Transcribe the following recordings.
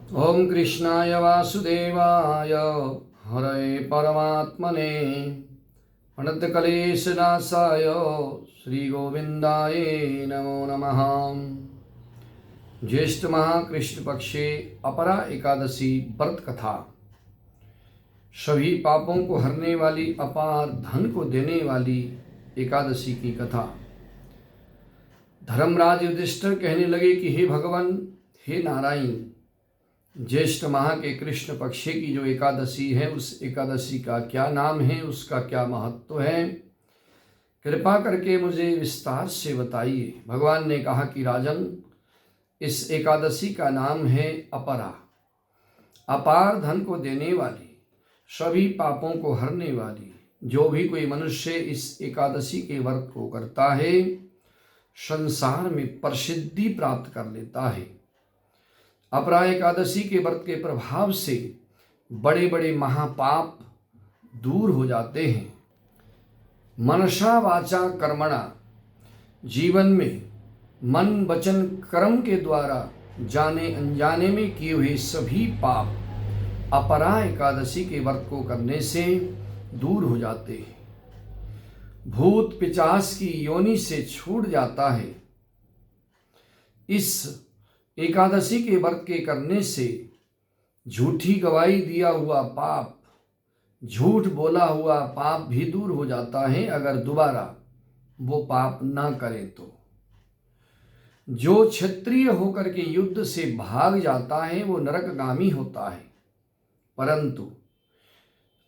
ओम कृष्णाय वासुदेवाय हरये परमात्मने अनन्तकलेशनाशाय श्रीगोविन्दाय नमो नमः। ज्येष्ठ माह कृष्ण पक्षे अपरा एकादशी व्रत कथा। सभी पापों को हरने वाली, अपार धन को देने वाली एकादशी की कथा। धर्मराज युधिष्ठिर कहने लगे कि हे भगवान, हे नारायण, ज्येष्ठ माह के कृष्ण पक्षे की जो एकादशी है, उस एकादशी का क्या नाम है, उसका क्या महत्व है, कृपा करके मुझे विस्तार से बताइए। भगवान ने कहा कि राजन, इस एकादशी का नाम है अपरा। अपार धन को देने वाली, सभी पापों को हरने वाली। जो भी कोई मनुष्य इस एकादशी के व्रत को करता है, संसार में प्रसिद्धि प्राप्त कर लेता है। अपरा एकादशी के व्रत के प्रभाव से बड़े बड़े महापाप दूर हो जाते हैं। मनसा वाचा कर्मणा, जीवन में मन वचन कर्म के द्वारा जाने अनजाने में किए हुए सभी पाप अपरा एकादशी के व्रत को करने से दूर हो जाते हैं। भूत पिशाच की योनि से छूट जाता है। इस एकादशी के व्रत के करने से झूठी गवाही दिया हुआ पाप, झूठ बोला हुआ पाप भी दूर हो जाता है, अगर दोबारा वो पाप ना करें तो। जो क्षत्रिय होकर के युद्ध से भाग जाता है वो नरकगामी होता है, परंतु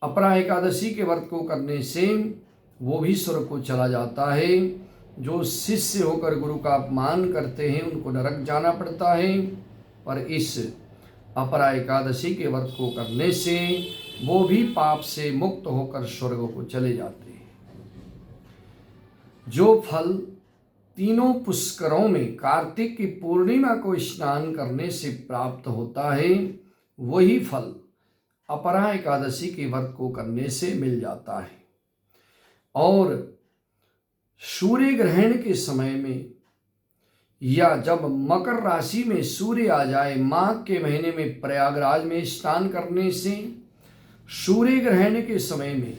अपरा एकादशी के व्रत को करने से वो भी स्वर्ग को चला जाता है। जो शिष्य होकर गुरु का अपमान करते हैं उनको नरक जाना पड़ता है, पर इस अपरा एकादशी के व्रत को करने से वो भी पाप से मुक्त होकर स्वर्ग को चले जाते हैं। जो फल तीनों पुष्करों में कार्तिक की पूर्णिमा को स्नान करने से प्राप्त होता है, वही फल अपरा एकादशी के व्रत को करने से मिल जाता है। और सूर्य ग्रहण के समय में या जब मकर राशि में सूर्य आ जाए, माघ के महीने में प्रयागराज में स्नान करने से, सूर्य ग्रहण के समय में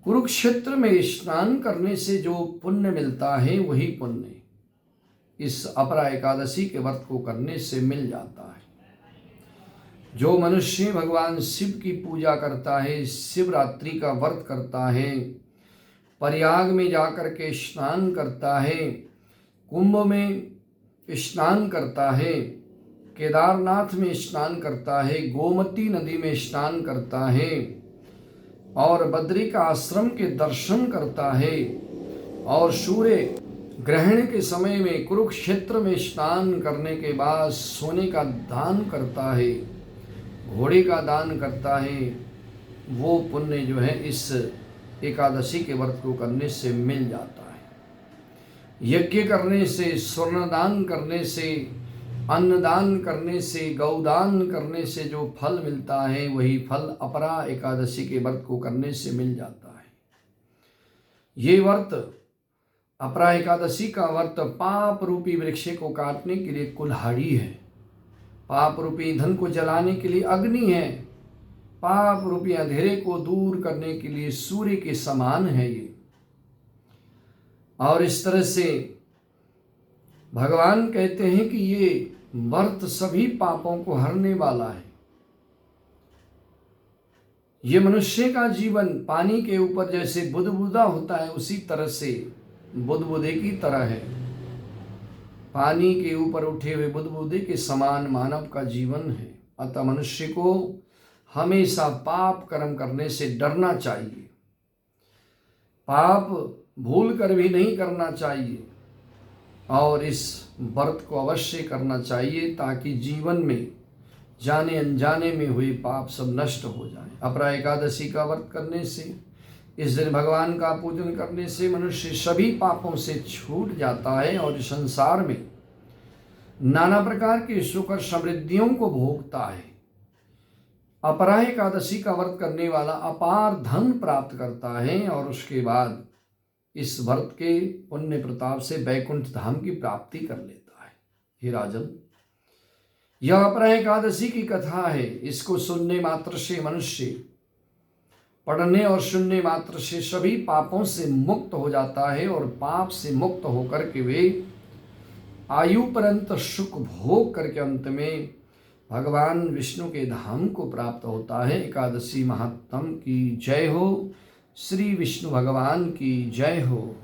कुरुक्षेत्र में स्नान करने से जो पुण्य मिलता है, वही पुण्य इस अपरा एकादशी के व्रत को करने से मिल जाता है। जो मनुष्य भगवान शिव की पूजा करता है, शिवरात्रि का व्रत करता है, प्रयाग में जाकर के स्नान करता है, कुंभ में स्नान करता है, केदारनाथ में स्नान करता है, गोमती नदी में स्नान करता है और बद्री का आश्रम के दर्शन करता है, और सूर्य ग्रहण के समय में कुरुक्षेत्र में स्नान करने के बाद सोने का दान करता है, घोड़े का दान करता है, वो पुण्य जो है इस एकादशी के व्रत को करने से मिल जाता है। यज्ञ करने से, स्वर्णदान करने से, अन्नदान करने से, गौदान करने से जो फल मिलता है, वही फल अपरा एकादशी के व्रत को करने से मिल जाता है। ये व्रत, अपरा एकादशी का व्रत पाप रूपी वृक्ष को काटने के लिए कुल्हाड़ी है, पाप रूपी ईंधन को जलाने के लिए अग्नि है, पाप रूपी अंधेरे को दूर करने के लिए सूर्य के समान है ये। और इस तरह से भगवान कहते हैं कि ये व्रत सभी पापों को हरने वाला है। ये मनुष्य का जीवन पानी के ऊपर जैसे बुदबुदा होता है, उसी तरह से बुदबुदे की तरह है। पानी के ऊपर उठे हुए बुदबुदे के समान मानव का जीवन है। अतः मनुष्य को हमेशा पाप कर्म करने से डरना चाहिए, पाप भूल कर भी नहीं करना चाहिए, और इस व्रत को अवश्य करना चाहिए ताकि जीवन में जाने अनजाने में हुए पाप सब नष्ट हो जाए। अपरा एकादशी का व्रत करने से, इस दिन भगवान का पूजन करने से मनुष्य सभी पापों से छूट जाता है और संसार में नाना प्रकार की सुख और समृद्धियों को भोगता है। अपरा एकादशी का व्रत करने वाला अपार धन प्राप्त करता है और उसके बाद इस व्रत के पुण्य प्रताप से वैकुंठ धाम की प्राप्ति कर लेता है। हे राजन, यह अपराह एकादशी की कथा है। इसको सुनने मात्र से मनुष्य पढ़ने और सुनने मात्र से सभी पापों से मुक्त हो जाता है और पाप से मुक्त होकर के वे आयु पर्यंत सुख भोग करके अंत में भगवान विष्णु के धाम को प्राप्त होता है। एकादशी महात्म की जय हो। श्री विष्णु भगवान की जय हो।